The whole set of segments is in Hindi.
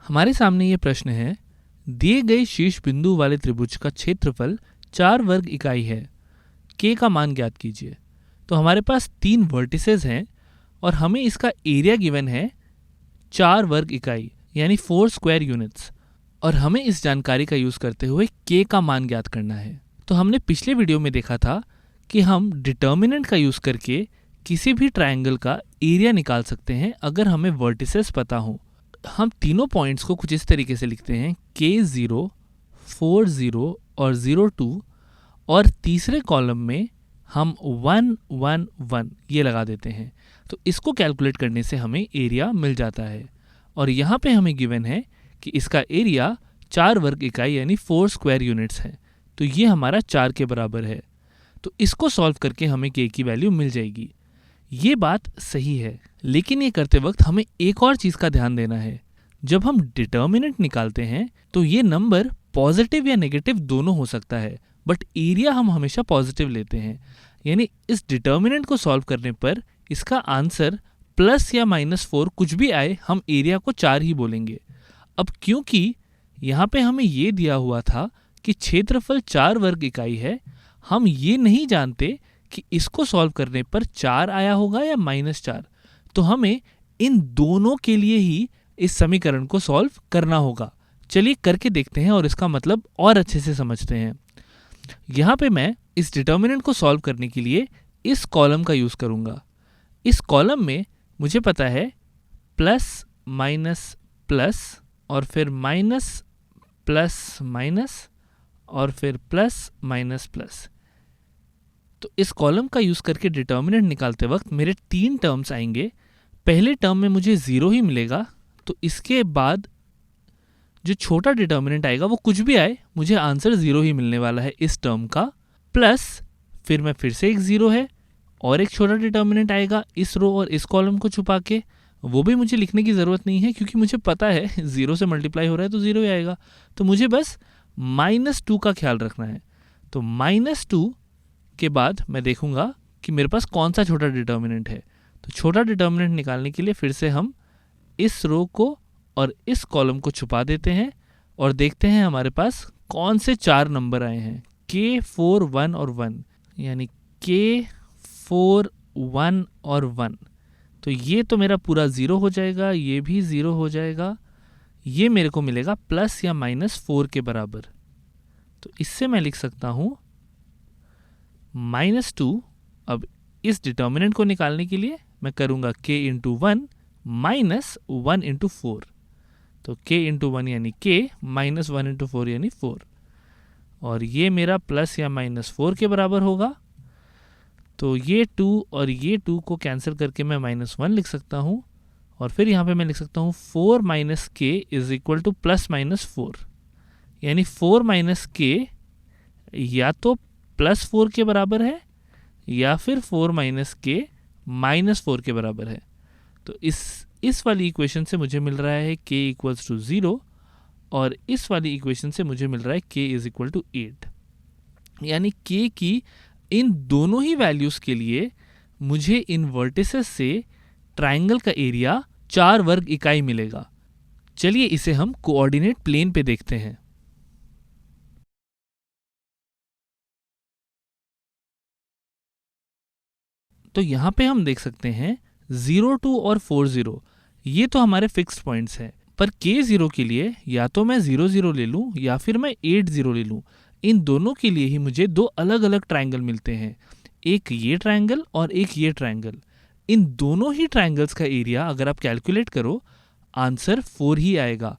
हमारे सामने ये प्रश्न है, दिए गए शीर्ष बिंदु वाले त्रिभुज का क्षेत्रफल 4 वर्ग इकाई है, k का मान ज्ञात कीजिए। तो हमारे पास 3 वर्टिसेस हैं और हमें इसका एरिया गिवन है 4 वर्ग इकाई यानी 4 स्क्वायर यूनिट्स, और हमें इस जानकारी का यूज़ करते हुए k का मान ज्ञात करना है। तो हमने पिछले वीडियो में देखा था कि हम डिटर्मिनेंट का यूज़ करके किसी भी ट्रायंगल का एरिया निकाल सकते हैं अगर हमें वर्टिसेस पता हो। हम तीनों पॉइंट्स को कुछ इस तरीके से लिखते हैं, k0, 4, 0 और 0, 2, और तीसरे कॉलम में हम 1, 1, 1 ये लगा देते हैं। तो इसको कैलकुलेट करने से हमें एरिया मिल जाता है, और यहाँ पे हमें गिवन है कि इसका एरिया 4 वर्ग इकाई यानी 4 स्क्वायर यूनिट्स है। तो ये हमारा 4 के बराबर है। तो इसको सॉल्व करके हमें k की वैल्यू मिल जाएगी। ये बात सही है, लेकिन ये करते वक्त हमें एक और चीज़ का ध्यान देना है। जब हम डिटर्मिनेंट निकालते हैं तो ये नंबर पॉजिटिव या नेगेटिव दोनों हो सकता है, बट एरिया हम हमेशा पॉजिटिव लेते हैं। यानी इस डिटर्मिनेंट को सॉल्व करने पर इसका आंसर प्लस या -4 कुछ भी आए, हम एरिया को 4 ही बोलेंगे। अब क्योंकि यहाँ पे हमें ये दिया हुआ था कि क्षेत्रफल 4 वर्ग इकाई है, हम ये नहीं जानते कि इसको सॉल्व करने पर 4 आया होगा या -4। तो हमें इन दोनों के लिए ही इस समीकरण को सॉल्व करना होगा। चलिए करके देखते हैं और इसका मतलब और अच्छे से समझते हैं। यहाँ पे मैं इस डिटर्मिनेंट को सॉल्व करने के लिए इस कॉलम का यूज़ करूँगा। इस कॉलम में मुझे पता है प्लस माइनस प्लस और फिर माइनस प्लस माइनस और फिर प्लस माइनस प्लस। तो इस कॉलम का यूज़ करके डिटर्मिनेंट निकालते वक्त मेरे 3 टर्म्स आएंगे। पहले टर्म में मुझे 0 ही मिलेगा, तो इसके बाद जो छोटा डिटर्मिनेंट आएगा वो कुछ भी आए, मुझे आंसर 0 ही मिलने वाला है इस टर्म का। प्लस फिर से एक 0 है और एक छोटा डिटर्मिनेंट आएगा इस रो और इस कॉलम को छुपा के। वो भी मुझे लिखने की ज़रूरत नहीं है क्योंकि मुझे पता है 0 से मल्टीप्लाई हो रहा है तो 0 ही आएगा। तो मुझे बस -2 का ख्याल रखना है। तो -2 के बाद मैं देखूंगा कि मेरे पास कौन सा छोटा डिटर्मिनेंट है। तो छोटा डिटर्मिनेंट निकालने के लिए फिर से हम इस रो को और इस कॉलम को छुपा देते हैं और देखते हैं हमारे पास कौन से 4 नंबर आए हैं, k, 4, 1 और 1, यानी k, 4, 1 और 1। तो ये तो मेरा पूरा 0 हो जाएगा, ये भी 0 हो जाएगा, ये मेरे को मिलेगा प्लस या -4 के बराबर। तो इससे मैं लिख सकता हूँ -2। अब इस डिटर्मिनेंट को निकालने के लिए मैं करूँगा k इंटू 1 माइनस 1 इंटू 4। तो k इंटू 1 यानी k, माइनस 1 इंटू 4 यानी 4, और ये मेरा प्लस या -4 के बराबर होगा। तो ये 2 और ये 2 को कैंसिल करके मैं -1 लिख सकता हूँ, और फिर यहाँ पे मैं लिख सकता हूँ 4 minus k is equal to +-4, यानी 4 माइनस k या तो +4 के बराबर है या फिर 4 माइनस k -4 के बराबर है। तो इस वाली इक्वेशन से मुझे मिल रहा है k इक्वल्स टू 0, और इस वाली इक्वेशन से मुझे मिल रहा है k इज इक्वल टू 8। यानी k की इन दोनों ही वैल्यूज़ के लिए मुझे इन वर्टिसेस से ट्रायंगल का एरिया 4 वर्ग इकाई मिलेगा। चलिए इसे हम कोऑर्डिनेट प्लेन पे देखते हैं। तो यहाँ पे हम देख सकते हैं 0, 2 और 4, 0 ये तो हमारे फिक्स्ड पॉइंट्स हैं, पर k0 के लिए या तो मैं 0, 0 ले लूँ या फिर मैं 8, 0 ले लूँ। इन दोनों के लिए ही मुझे 2 अलग अलग ट्रायंगल मिलते हैं, एक ये ट्रायंगल और एक ये ट्रायंगल। इन दोनों ही ट्रायंगल्स का एरिया अगर आप कैलकुलेट करो, आंसर 4 ही आएगा।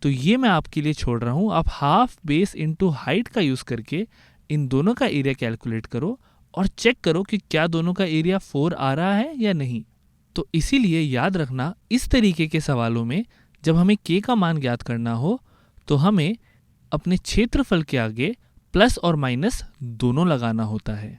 तो ये मैं आपके लिए छोड़ रहा हूँ, आप हाफ बेस इंटू हाइट का यूज़ करके इन दोनों का एरिया कैलकुलेट करो और चेक करो कि क्या दोनों का एरिया 4 आ रहा है या नहीं। तो इसीलिए याद रखना, इस तरीके के सवालों में जब हमें k का मान ज्ञात करना हो तो हमें अपने क्षेत्रफल के आगे प्लस और माइनस दोनों लगाना होता है।